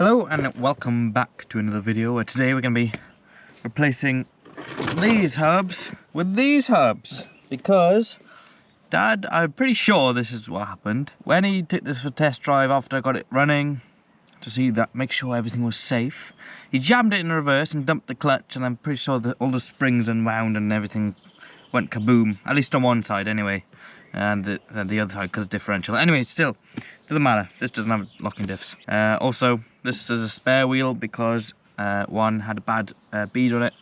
Hello and welcome back to another video where today we're going to be replacing these hubs with these hubs because Dad, I'm pretty sure this is what happened. When he took this for test drive after I got it running to see that, make sure everything was safe, he jammed it in reverse and dumped the clutch, and I'm pretty sure that all the springs unwound and everything went kaboom, at least on one side anyway, and the other side because differential. Anyway, still, doesn't matter, this doesn't have locking diffs. Also, this is a spare wheel because one had a bad bead on it.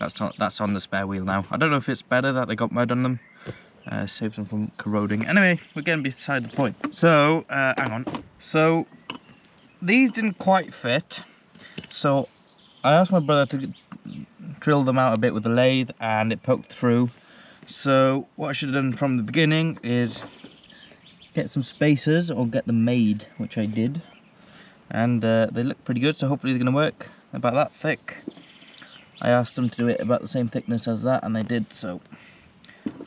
That's on the spare wheel now. I don't know if it's better that they got mud on them, saves them from corroding. Anyway, we're getting beside the point. So, hang on. So, these didn't quite fit, so I asked my brother to drill them out a bit with the lathe, and it poked through. So what I should have done from the beginning is get some spacers or get them made, which I did, and they look pretty good, so hopefully they're going to work. About that thick. I asked them to do it about the same thickness as that, and they did, so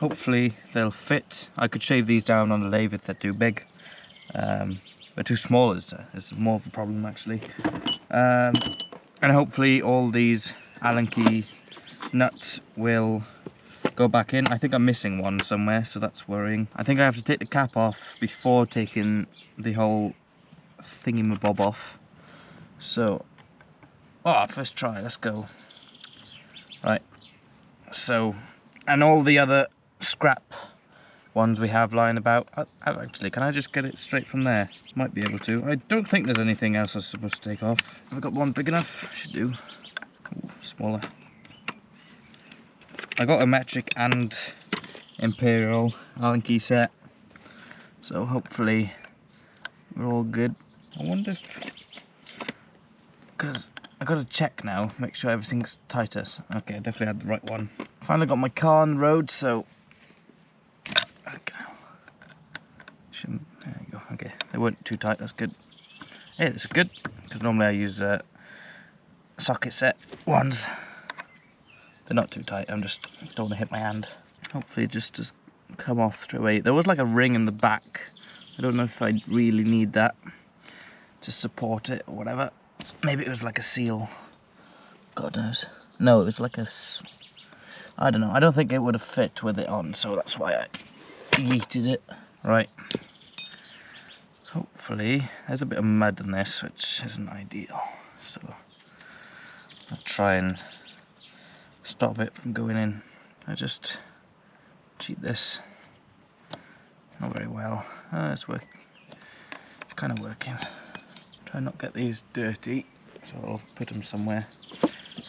hopefully they'll fit. I could shave these down on the lathe if they're too big. They're too small is more of a problem actually. And hopefully all these Allen key nuts will go back in. I think I'm missing one somewhere, so that's worrying. I think I have to take the cap off before taking the whole thingy-mabob off. So, first try, let's go. Right, so, and all the other scrap ones we have lying about. Actually, can I just get it straight from there? Might be able to. I don't think there's anything else I was supposed to take off. Have I got one big enough? Should do. Ooh, smaller. I got a metric and imperial Allen key set, so hopefully we're all good. I wonder if, because I got to check now, make sure everything's tighter. Okay, I definitely had the right one. Finally got my car on the road, so there you go. Okay, they weren't too tight. That's good. Hey, this is good because normally I use socket set ones. They're not too tight. I'm just don't want to hit my hand. Hopefully, just come off straight away. There was like a ring in the back. I don't know if I really need that to support it or whatever. Maybe it was like a seal. God knows. No, it was like I don't know. I don't think it would have fit with it on, so that's why I yeeted it. Right. Hopefully, there's a bit of mud in this, which isn't ideal. So I'll try and stop it from going in. I just cheat this. Not very well. It's working. It's kind of working. Try not to get these dirty, so I'll put them somewhere.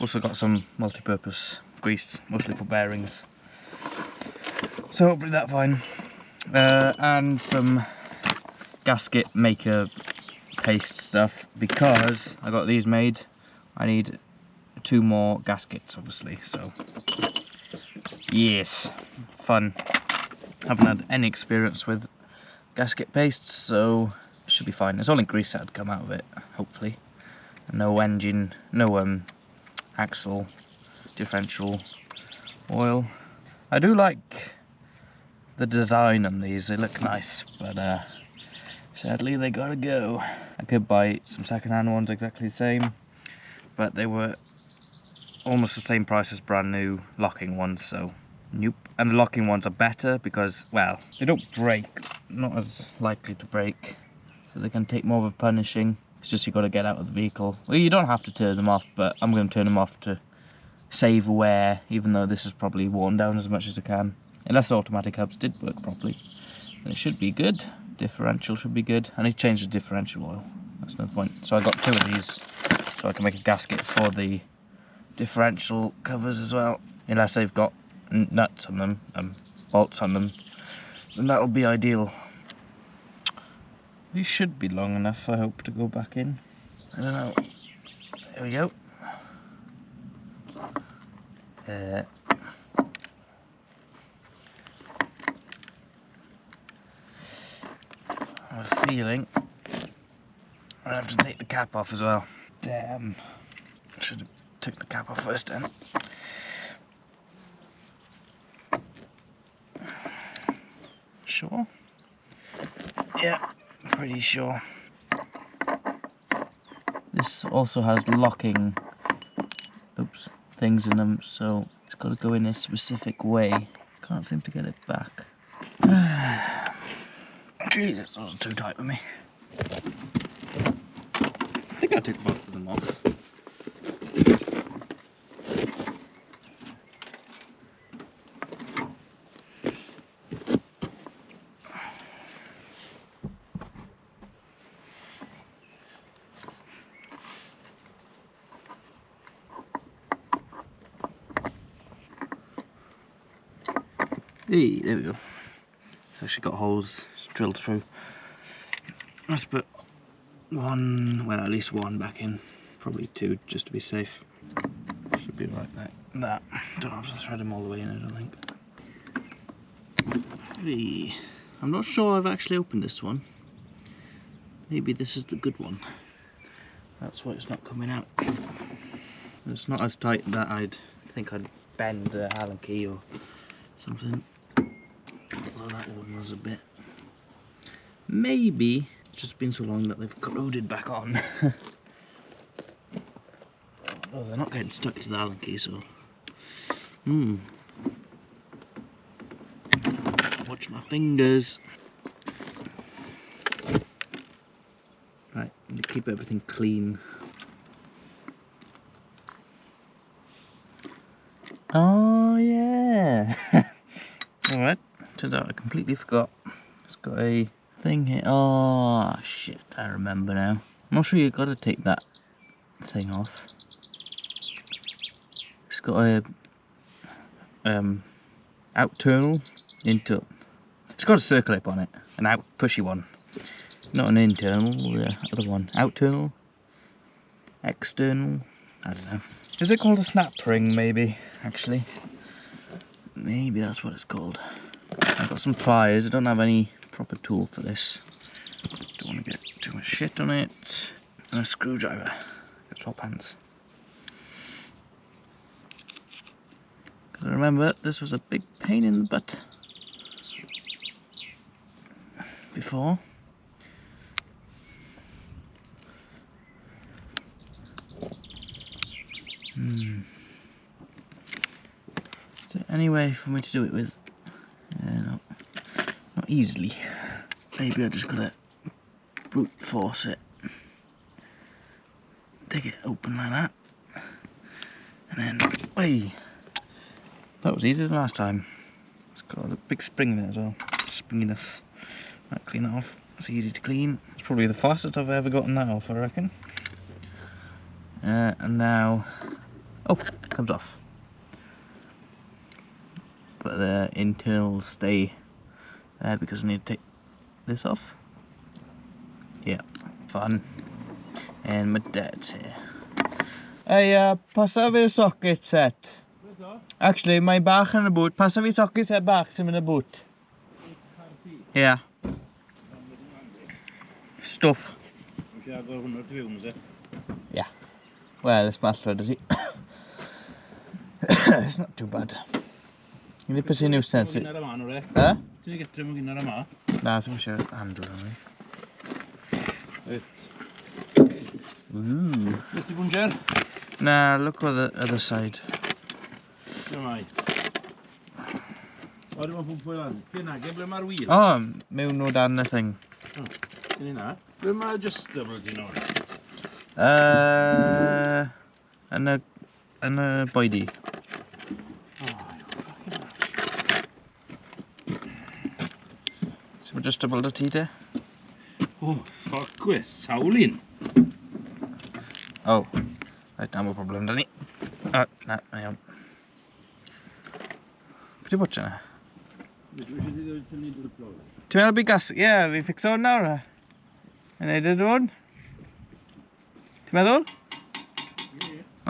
Also got some multi-purpose grease, mostly for bearings. So hopefully that's fine. And some gasket maker paste stuff, because I got these made. I need 2 more gaskets, obviously, so yes, fun. Haven't had any experience with gasket pastes, so it should be fine. It's only grease that had come out of it, hopefully. No engine, no axle, differential oil. I do like the design on these, they look nice, but sadly they gotta go. I could buy some second-hand ones exactly the same, but they were almost the same price as brand new locking ones, so nope. And the locking ones are better because, well, they don't break, not as likely to break, so they can take more of a punishing. It's just you got to get out of the vehicle. Well, you don't have to turn them off, but I'm going to turn them off to save wear, even though this is probably worn down as much as I can. Unless the automatic hubs did work properly, then it should be good. Differential should be good. I need to change the differential oil. That's no point. So I got 2 of these, so I can make a gasket for the differential covers as well. Unless they've got nuts on them and bolts on them, then that'll be ideal. These should be long enough, I hope, to go back in. I don't know. There we go. I have a feeling I have to take the cap off as well. Damn. I should have took the cap off first then. Sure? Yeah, pretty sure. This also has locking things in them, so it's got to go in a specific way. Can't seem to get it back. Jesus, that was too tight for me. I think I took both of them off. Hey, there we go. It's actually got holes drilled through. Let's put one, well, at least one back in. Probably two, just to be safe. Should be right like that. Don't have to thread them all the way in, I don't think. Hey, I'm not sure I've actually opened this one. Maybe this is the good one. That's why it's not coming out. It's not as tight that I'd think I'd bend the Allen key or something. Although that one was a bit. Maybe it's just been so long that they've corroded back on. Oh, they're not getting stuck to the Allen key, so. Watch my fingers. Right, need to keep everything clean. Oh yeah. Alright, turns out I completely forgot. It's got a thing here. Oh shit, I remember now. I'm not sure you've got to take that thing off. It's got a out-turnal, internal. It's got a circlip on it, an out pushy one. Not an internal, the other one. Out-turnal, external, I don't know. Is it called a snap ring maybe, actually? Maybe that's what it's called. I've got some pliers, I don't have any proper tool for this. Don't want to get too much shit on it. And a screwdriver. Got swap hands. Because I remember this was a big pain in the butt before. Is there any way for me to do it with? No, not easily. Maybe I just gotta brute force it. Take it open like that. And then, way. That was easier than last time. It's got a big spring in it as well. Springiness. Right, clean that off. It's easy to clean. It's probably the fastest I've ever gotten that off, I reckon. And now, oh, it comes off. But the internals stay there because I need to take this off. Yeah, fun. And my dad's here. Hey, passa fi'r socket set. Actually, my bach yn y boot. Passa fi socket set bach sy'n yn y boot. Yeah. Stuff. Yeah. Well, it's master does it? It's not too bad. You need to see new sense. Huh? Nah, I'm sure handle on it. Ooh. Mr. Bunjer? Nah, look on the other side. Oh, mewn o dan y thing. Ble mae adjustable di nhw? Yn y boedi. So adjustable da ti de? Oh, ffuck wis, sawl un. Oh, right, na, mae problem da ni. Na, mae iawn. Beth i bwtio na? Ti'n meddwl byd gas? Ie, fi'n ffixo hwn nawr. Yn neud y dwn? Ti'n meddwl?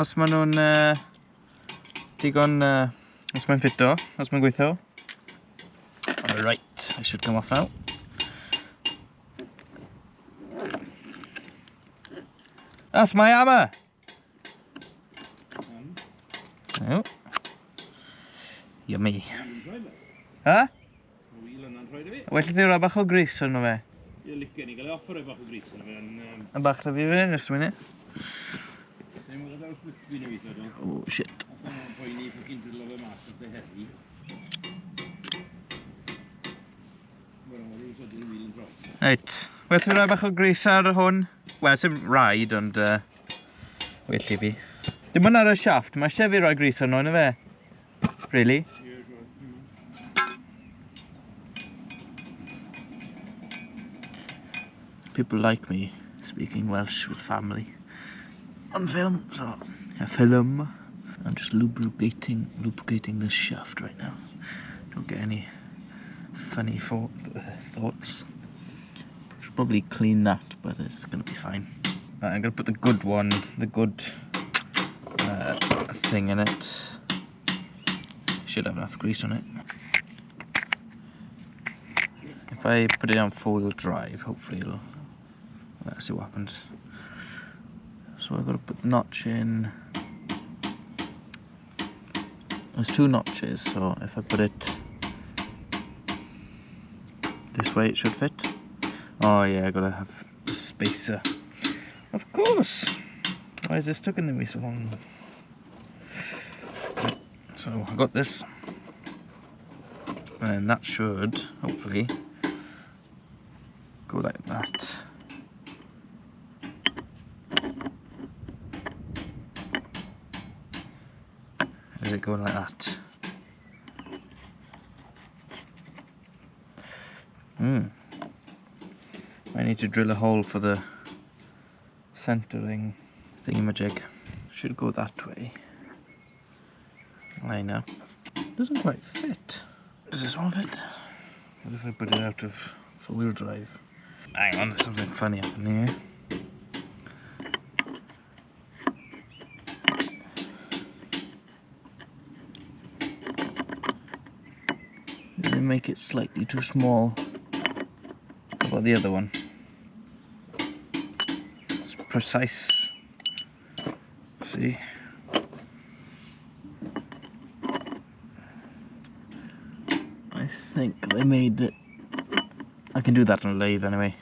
Os maen nhw'n digon, os mae'n ffito, os mae'n gweithio. Alright, I should come off now. That's my hammer! Oh. Yummy. Huh? Well ti roi bach o gris arno fe? Ie, licen i gael ei offer roi bach o gris arno fe. A bach da fi fan hyn, just a minute. Oh shit. Right, werth i roi bach o gris ar hwn? Wel, sy'n rhaid, ond well i fi. Dim ond ar y shaft, mae eisiau fi roi gris arno, yna fe? Really? People like me speaking Welsh with family on film, so a film. I'm just lubricating this shaft right now. Don't get any funny thoughts. Should probably clean that, but it's gonna be fine. Right, I'm gonna put the good one, the good thing in it. Should have enough grease on it. If I put it on 4-wheel drive, hopefully it'll. Let's see what happens. So I've got to put the notch in. There's 2 notches, so if I put it this way, it should fit. Oh yeah, I gotta have a spacer. Of course! Why is this taking me so long? So I got this. And that should, hopefully, go like that. Is it going like that? I need to drill a hole for the centering thingamajig. Should go that way. Line up. Doesn't quite fit. Does this one fit? What if I put it out of 4-wheel drive? Hang on, there's something funny happening here. They make it slightly too small. What about the other one? It's precise. See? I think they made it. I can do that on a lathe anyway.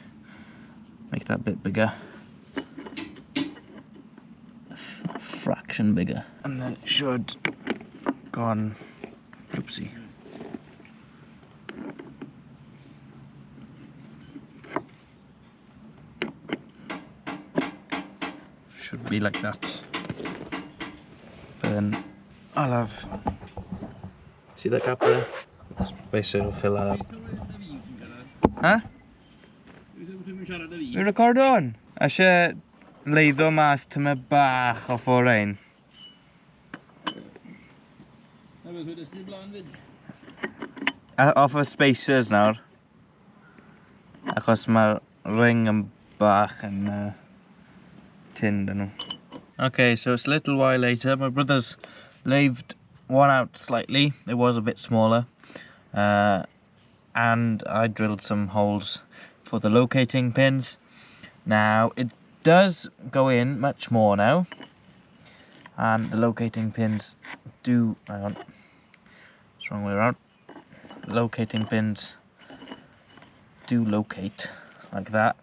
Make that bit bigger. A fraction bigger. And then it should go on. Oopsie. Should be like that. Then I'll have. See that gap there? This basically will fill that up. Huh? You record on? Eisiau leiddo mas tyma bach o ffwr ein. Off y spacers nawr. Achos mae'r ring yn bach yn tin dyn nhw. Okay, so it's a little while later. My brother's lathed one out slightly. It was a bit smaller. And I drilled some holes for the locating pins. Now, it does go in much more now. And the locating pins do, hang on, it's the wrong way around. The locating pins do locate like that.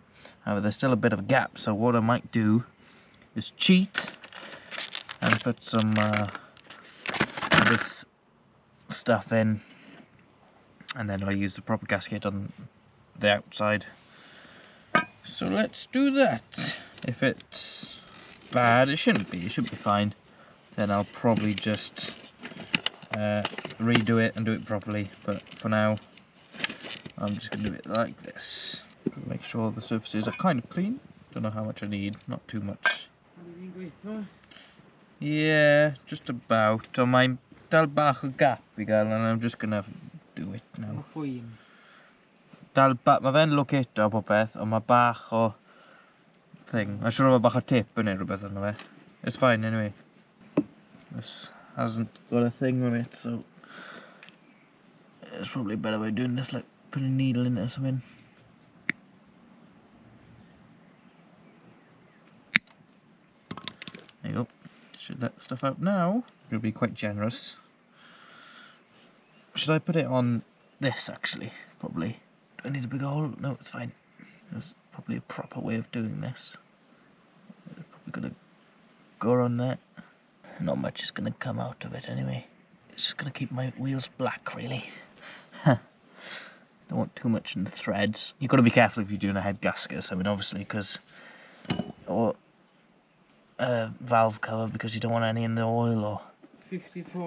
However, there's still a bit of a gap, so what I might do is cheat and put some this stuff in, and then I'll use the proper gasket on the outside. So let's do that. If it's bad, it shouldn't be fine. Then I'll probably just redo it and do it properly, but for now I'm just going to do it like this. Make sure the surfaces are kind of clean. Don't know how much I need, not too much. Yeah, just about. On my dal bach o gap I gael, and I'm just gonna do it now. Dal bach, mae fe'n locato popeth, ond mae bach o thing. I'm sure mae bach o tip yn ei rhywbeth arno fe. It's fine anyway. This hasn't got a thing on it, so there's probably a better way of doing this, like putting a needle in it or something. There you go. Should let stuff out now. It'll be quite generous. Should I put it on this actually? Probably. Do I need a big hole? No, it's fine. There's probably a proper way of doing this. It's probably got to go around there. Not much is going to come out of it anyway. It's just going to keep my wheels black, really. Don't want too much in the threads. You've got to be careful if you're doing a head gasket or something, obviously, because... or valve cover, because you don't want any in the oil or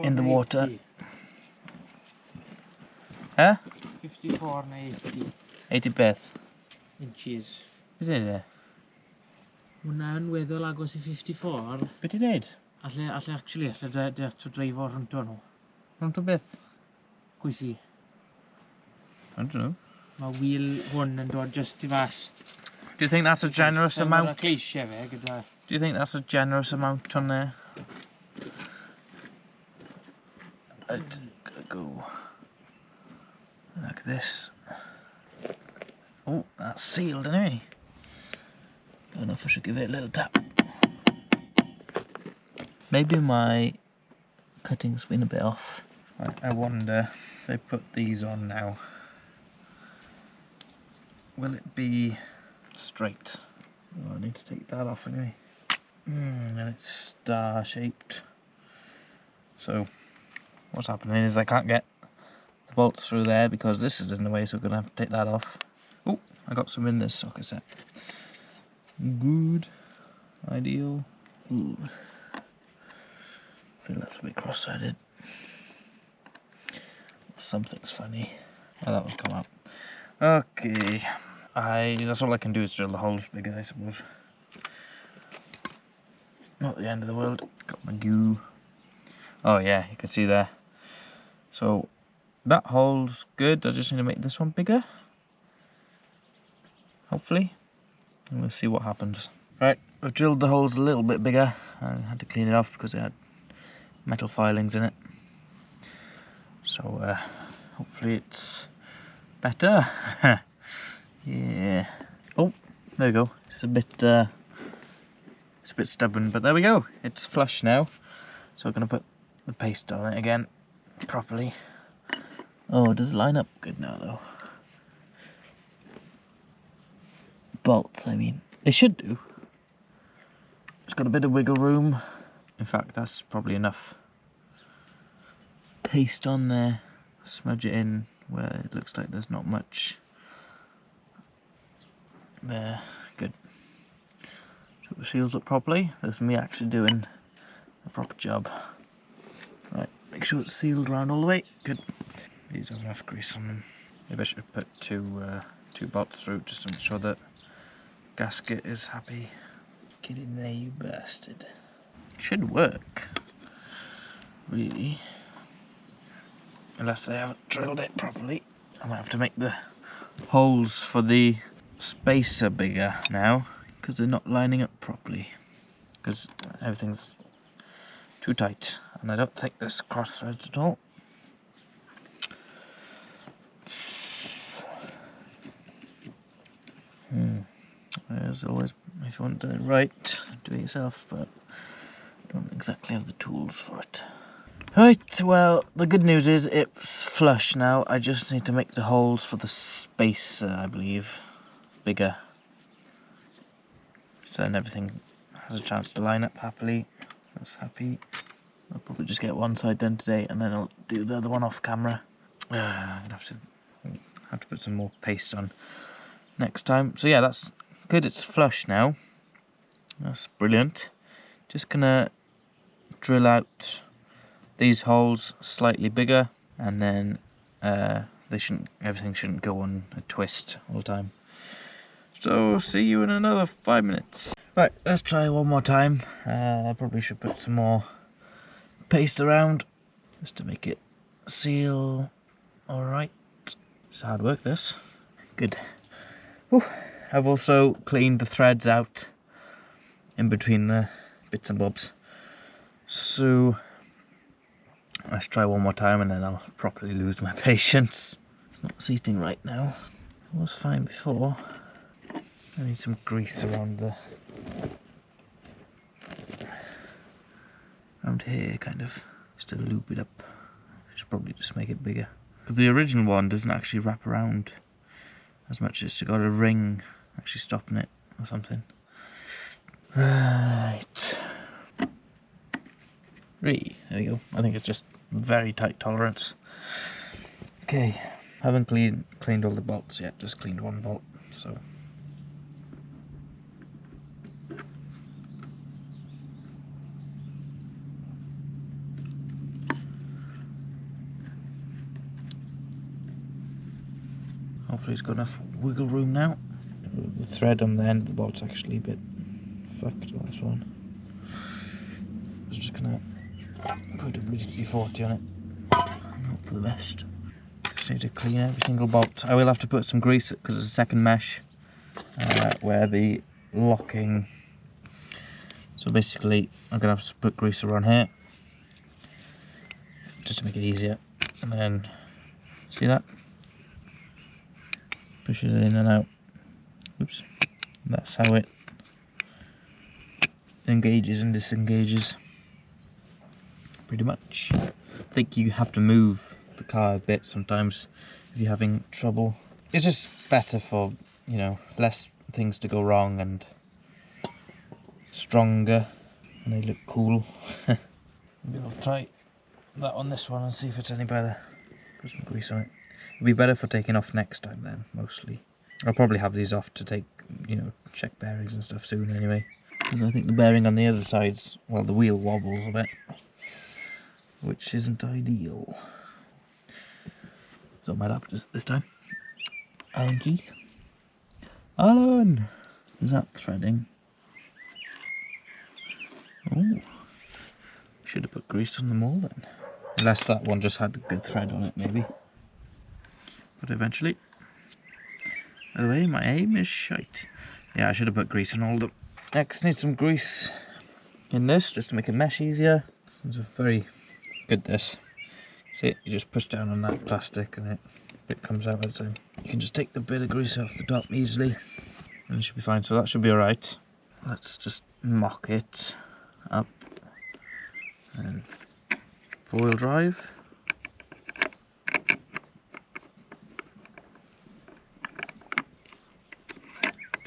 in the water. Huh? 54 and 80 80 beth. inches. Is it there? Hwna'n weddol agos I 54. Beth i wneud? Alle actually, alle to drive o'r rhwnt nhw. Rhwnt o beth? Gwysi. I don't know. Mae wheel hwn yn dod just I fast. Do you think that's a generous amount? Do Ceisio fe gyda... you think that's a generous amount on there? I'd go like this. Oh, that's sealed anyway. Don't know if I should give it a little tap. Maybe my cutting's been a bit off. I wonder if they put these on now, will it be straight? Oh, I need to take that off anyway. And it's star shaped. So what's happening is I can't get the bolts through there because this is in the way, so we're gonna have to take that off. Oh, I got some in this socket set. Good. Ideal. Ooh. I think that's a bit cross-threaded. Something's funny. Oh, that will come out. Okay. That's all I can do is drill the holes bigger, I suppose. Not the end of the world. Got my goo. Oh yeah, you can see there. So that hole's good. I just need to make this one bigger. Hopefully. And we'll see what happens. Right, I've drilled the holes a little bit bigger. I had to clean it off because it had metal filings in it. So hopefully it's better. Yeah. Oh, there we go. It's a bit stubborn, but there we go. It's flush now. So we're gonna put the paste on it again properly. Oh, does it line up good now though? Bolts, I mean. They should do. It's got a bit of wiggle room. In fact, that's probably enough paste on there. Smudge it in where it looks like there's not much. There, good. So it seals up properly. There's me actually doing a proper job. Right, make sure it's sealed around all the way. Good. These have enough grease on them. Maybe I should put two bolts through just to make sure that gasket is happy. Get in there, you bastard. Should work, really. Unless they haven't drilled it properly. I might have to make the holes for the spacer bigger now because they're not lining up properly. Because everything's too tight, and I don't think there's cross threads at all. As always, if you want to do it right, do it yourself, but I don't exactly have the tools for it. Right, well, the good news is it's flush now. I just need to make the holes for the spacer, I believe, bigger. So then everything has a chance to line up happily. That's happy. I'll probably just get one side done today and then I'll do the other one off camera. I'm gonna have to put some more paste on next time. So yeah, that's good. It's flush now. That's brilliant. Just gonna drill out these holes slightly bigger, and then everything shouldn't go on a twist all the time. So see you in another 5 minutes. Right, let's try one more time. I probably should put some more paste around just to make it seal. All right, it's hard work this. Good. Whew. I've also cleaned the threads out in between the bits and bobs. So let's try one more time and then I'll properly lose my patience. It's not seating right now. It was fine before. I need some grease around here, kind of, just to loop it up. I should probably just make it bigger. Because the original one doesn't actually wrap around as much. It's got a ring actually stopping it or something. Right. 3. There we go. I think it's just very tight tolerance. Okay, haven't cleaned all the bolts yet, just cleaned one bolt, so. Hopefully it's got enough wiggle room now. The thread on the end of the bolt's actually a bit fucked on this one. I was just gonna put a WD-40 on it and hope for the best. Just need to clean every single bolt. I will have to put some grease because there's a second mesh where the locking. So basically, I'm gonna have to put grease around here just to make it easier. And then, see that? Pushes it in and out. Oops. That's how it engages and disengages. Pretty much. I think you have to move the car a bit sometimes if you're having trouble. It's just better for, you know, less things to go wrong and stronger, and they look cool. Maybe I'll try that on this one and see if it's any better. Put some grease on it. It'll be better for taking off next time then, mostly. I'll probably have these off to take, you know, check bearings and stuff soon anyway. Because I think the bearing on the other side's, well, the wheel wobbles a bit, which isn't ideal. So my laptop this time. Allen key. Allen! Is that threading? Oh, should have put grease on them all then. Unless that one just had a good thread on it, maybe. But eventually. By the way, my aim is shite. Yeah, I should have put grease on all of them. Next, need some grease in this just to make it mesh easier. It's a very good this. See, you just push down on that plastic and it comes out at the time. You can just take the bit of grease off the top easily and it should be fine. So that should be alright. Let's just mock it up and 4-wheel drive.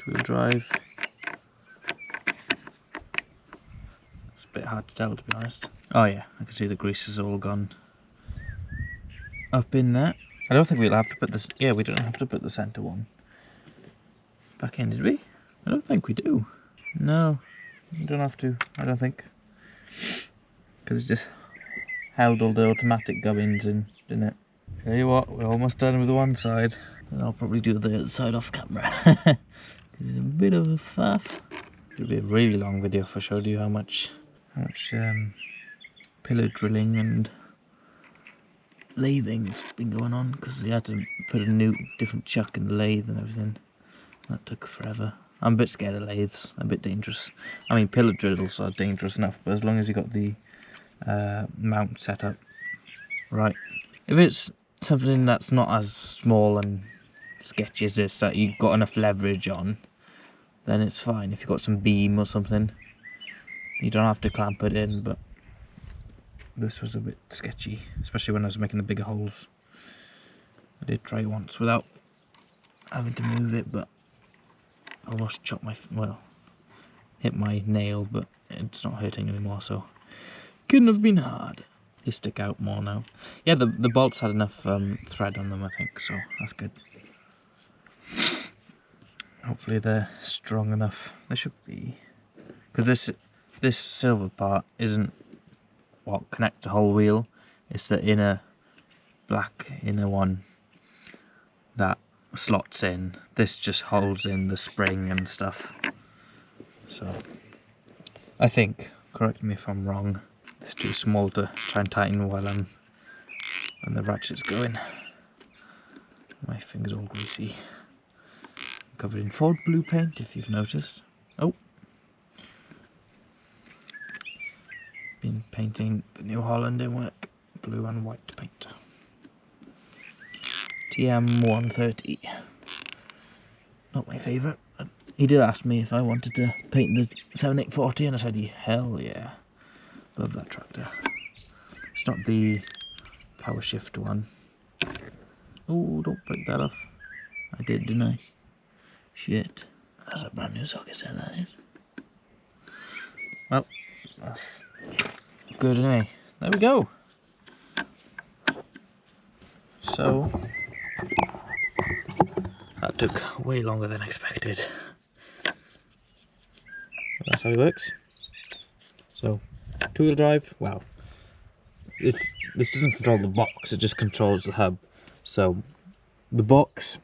Two-wheel drive. It's a bit hard to tell, to be honest. Oh yeah, I can see the grease is all gone up in there. I don't think we'll have to put this. Yeah, we don't have to put the centre one back in, did we? I don't think we do. No, we don't have to. I don't think, because it's just held all the automatic gubbins in, didn't it? Tell you what, we're almost done with the one side, and I'll probably do the other side off camera. It's a bit of a faff. It'll be a really long video if I showed you how much pillar drilling and lathing's been going on, because we had to put a new different chuck in the lathe and everything. That took forever. I'm a bit scared of lathes, a bit dangerous. I mean, pillar drills are dangerous enough, but as long as you got the mount set up right. If it's something that's not as small and sketchy as this, that you've got enough leverage on, then it's fine. If you've got some beam or something, you don't have to clamp it in, but this was a bit sketchy, especially when I was making the bigger holes. I did try it once without having to move it, but I almost chopped my, well, hit my nail, but it's not hurting anymore, so couldn't have been hard. They stick out more now. Yeah, the bolts had enough thread on them, I think, so that's good. Hopefully they're strong enough. They should be, because this silver part isn't what connects the whole wheel. It's the inner black inner one that slots in. This just holds in the spring and stuff. So I think, correct me if I'm wrong, it's too small to try and tighten while when the ratchet's going. My finger's all greasy. Covered in Ford blue paint, if you've noticed. Oh, been painting the New Holland in work, blue and white paint. TM130. Not my favourite. He did ask me if I wanted to paint the 7840, and I said, hell yeah. Love that tractor. It's not the power shift one. Oh, don't break that off. I did, didn't I? Shit. That's a brand new socket set, that is. Well, that's good, eh? There we go. So that took way longer than expected. That's how it works. So, two-wheel drive, well, this doesn't control the box, it just controls the hub. So, the box,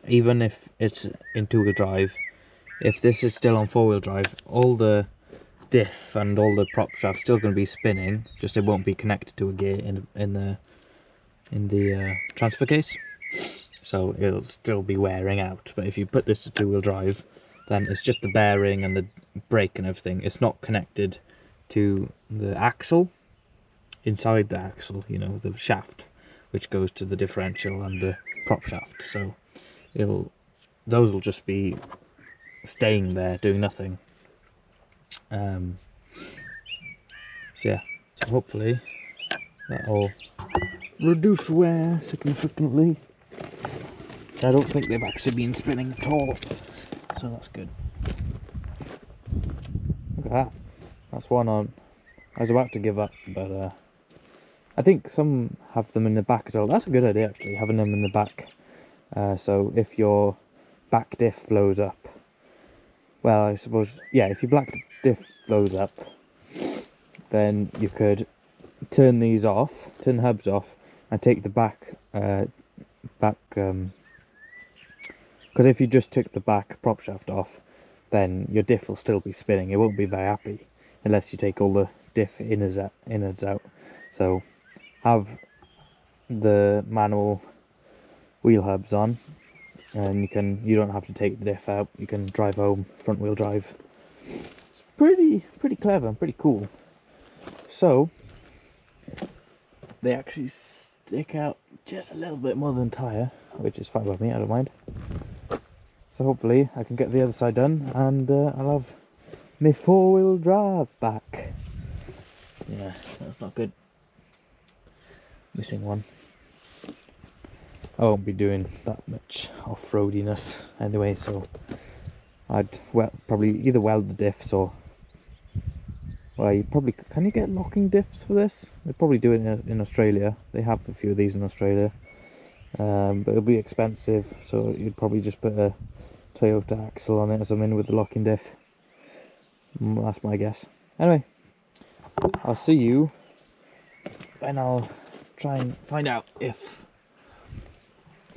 even if it's in two-wheel drive, if this is still on four-wheel drive, all the diff and all the prop shaft's still going to be spinning, just it won't be connected to a gear in the transfer case. So it'll still be wearing out. But if you put this to two-wheel drive, then it's just the bearing and the brake and everything. It's not connected to the axle, inside the axle, you know, the shaft, which goes to the differential and the prop shaft. So those will just be staying there, doing nothing. So yeah, so hopefully that'll reduce wear significantly. I don't think they've actually been spinning at all, so that's good. Look at that. That's one on. I was about to give up, but I think some have them in the back as well. That's a good idea, actually, having them in the back. So if your back diff blows up, well, I suppose, yeah, if your back diff blows up, then you could turn these off, turn the hubs off, and take the back, because if you just took the back prop shaft off, then your diff will still be spinning. It won't be very happy unless you take all the diff innards out. So have the manual wheel hubs on, and you don't have to take the diff out. You can drive home front wheel drive. It's pretty clever and pretty cool. So they actually stick out just a little bit more than tyre, which is fine by me, I don't mind. So hopefully I can get the other side done, and I'll have my four-wheel drive back. Yeah, that's not good. Missing one. I won't be doing that much off-roadiness anyway, so I'd probably either weld the diffs or, well, can you get locking diffs for this? They probably do it in Australia. They have a few of these in Australia, but it'll be expensive, so you'd probably just put a Toyota axle on it or something with the locking diff. That's my guess. Anyway, I'll see you when I'll try and find out if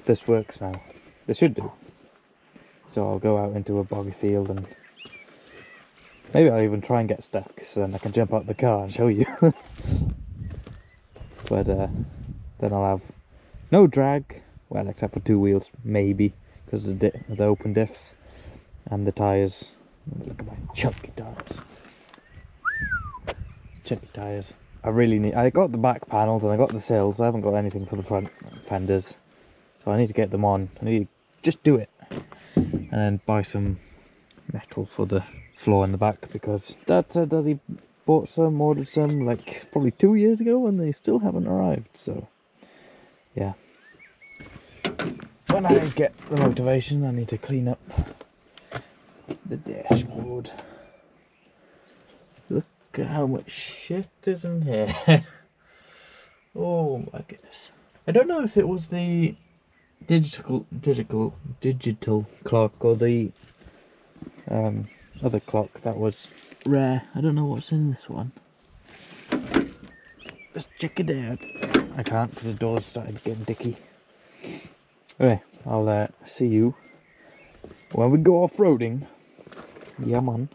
this works now. This should do. So I'll go out into a boggy field, and maybe I'll even try and get stuck, so then I can jump out the car and show you. But then I'll have no drag, well, except for two wheels, maybe, because of the open diffs and the tyres. Look at my chunky tyres. Chunky tyres. I got the back panels and I got the sills. I haven't got anything for the front fenders, so I need to get them on. I need to just do it, and then buy some metal for the floor in the back, because Dad said that he ordered some like probably 2 years ago, and they still haven't arrived. So yeah, when I get the motivation, I need to clean up the dashboard. Look at how much shit is in here. Oh my goodness. I don't know if it was the digital clock or the other clock that was rare. I don't know what's in this one. Let's check it out. I can't because the door's started getting dicky. Anyway, I'll see you when we go off-roading. Yeah, man.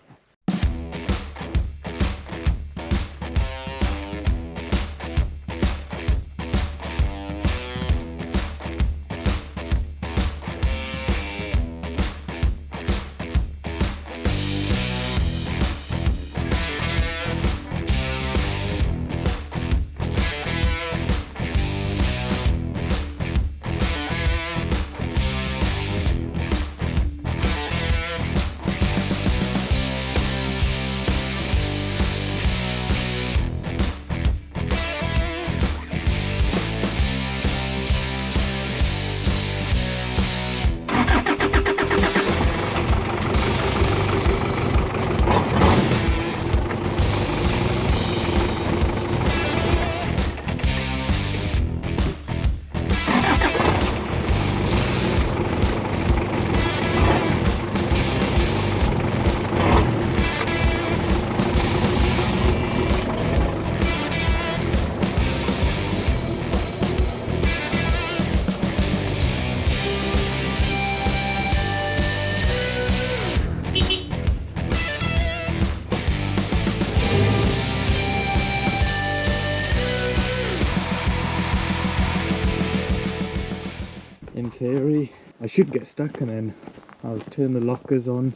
I should get stuck, and then I'll turn the lockers on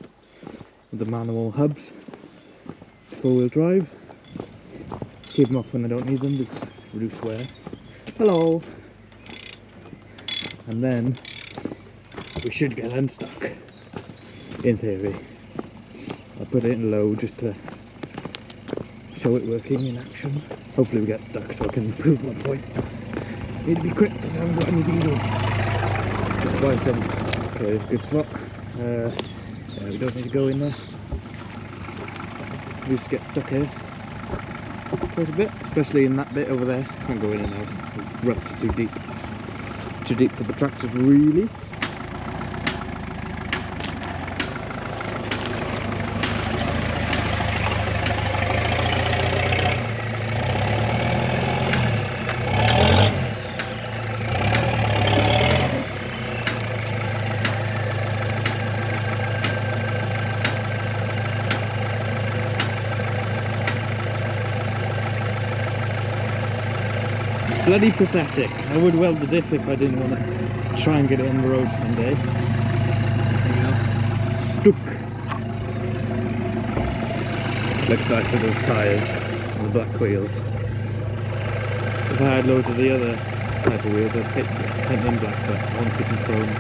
with the manual hubs, 4-wheel drive, keep them off when I don't need them to reduce wear. Hello! And then we should get unstuck, in theory. I'll put it in low just to show it working in action. Hopefully we get stuck so I can prove my point. Need to be quick because I haven't got any diesel. Let's buy some. Okay, good spot. Yeah, we don't need to go in there. We used to get stuck here quite a bit, especially in that bit over there. Can't go in and out. The ruts are too deep. Too deep for the tractors, really. Bloody pathetic. I would weld the diff if I didn't want to try and get it on the road someday. There you go. Stuck. Looks nice with those tyres and the black wheels. If I had loads of the other type of wheels, I'd paint them black, but I want to keep them chrome.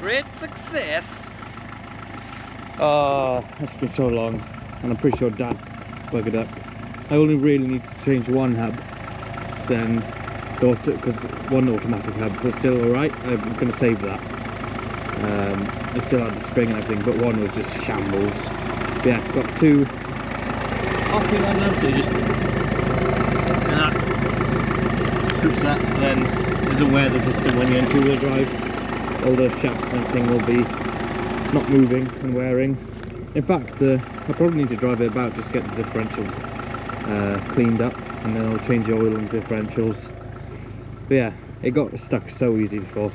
Great success! Oh, it's been so long, and I'm pretty sure Dad buggered up. I only really need to change one hub, then because one automatic hub was still alright. I'm going to save that. I still had the spring and everything, but one was just shambles. But yeah, got two. Off we went now, so you just And that switch that, so then doesn't wear the system when you're in 2-wheel drive. All the shafts and everything will be not moving and wearing. In fact, I probably need to drive it about, just get the differential cleaned up, and then I'll change the oil and differentials. But yeah, it got stuck so easy before.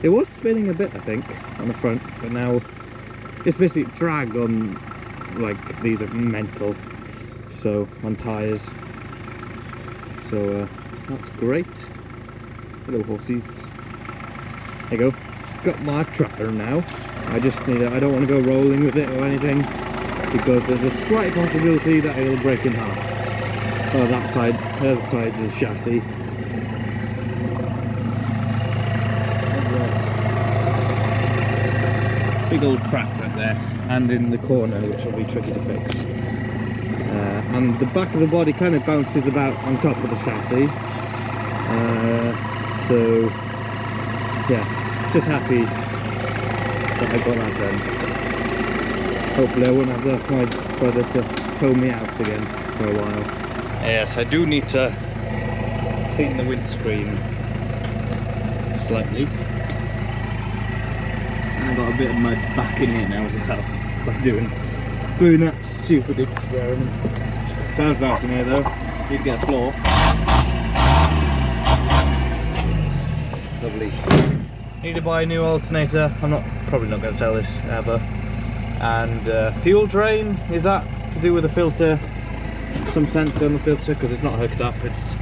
It was spinning a bit, I think, on the front, but now it's basically drag on, like, these are mental, so on tyres. So that's great. Hello horsies. There you go. Got my tractor now. I just need I don't want to go rolling with it or anything, because there's a slight possibility that it'll break in half. Oh, that side, the other side is chassis. Big old crack right there, and in the corner, which will be tricky to fix. And the back of the body kind of bounces about on top of the chassis. So yeah. Just happy that I got that done. Hopefully I won't have to ask my brother to tow me out again for a while. Yes, I do need to clean the windscreen slightly. And I got a bit of mud back in it now as well by doing that stupid experiment. Sounds nice in here though. Need to get a floor. Lovely. Need to buy a new alternator. I'm probably not going to sell this ever. And fuel drain, is that to do with the filter? Some sensor on the filter, because it's not hooked up. It's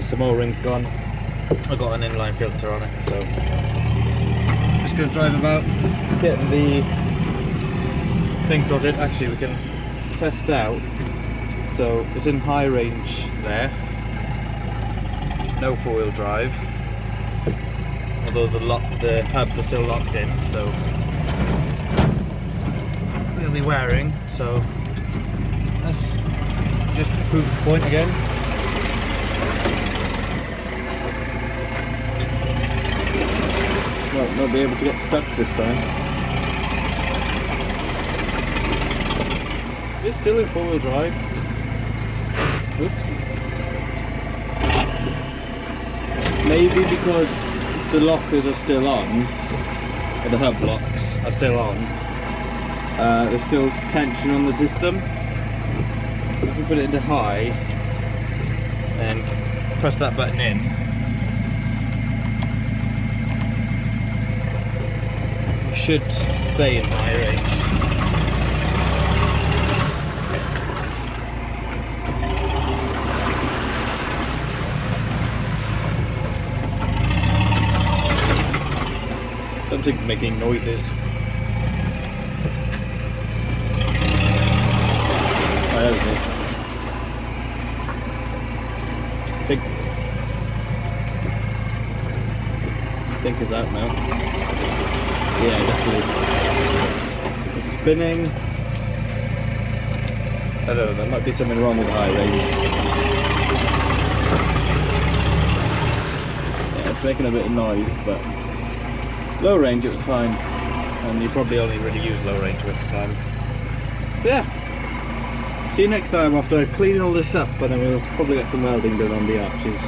some O-rings gone. I got an inline filter on it, so just going to drive about, getting the thing sorted. Actually, we can test out. So it's in high range there. No 4-wheel drive. Although the hubs are still locked in, so definitely wearing, so let's just prove the point again. Well, not be able to get stuck this time. It's still in 4-wheel drive. Oops. Maybe because the lockers are still on, or the hub locks are still on, there's still tension on the system. If we put it into high and press that button in, it should stay in high range. Something's making noises. Oh, there we go. I think it's out now. Yeah, definitely. It's spinning. I don't know, there might be something wrong with the high range. Yeah, it's making a bit of noise, but low range it was fine, and you probably only really use low range this time. But yeah, see you next time after cleaning all this up, and then we'll probably get some welding done on the arches.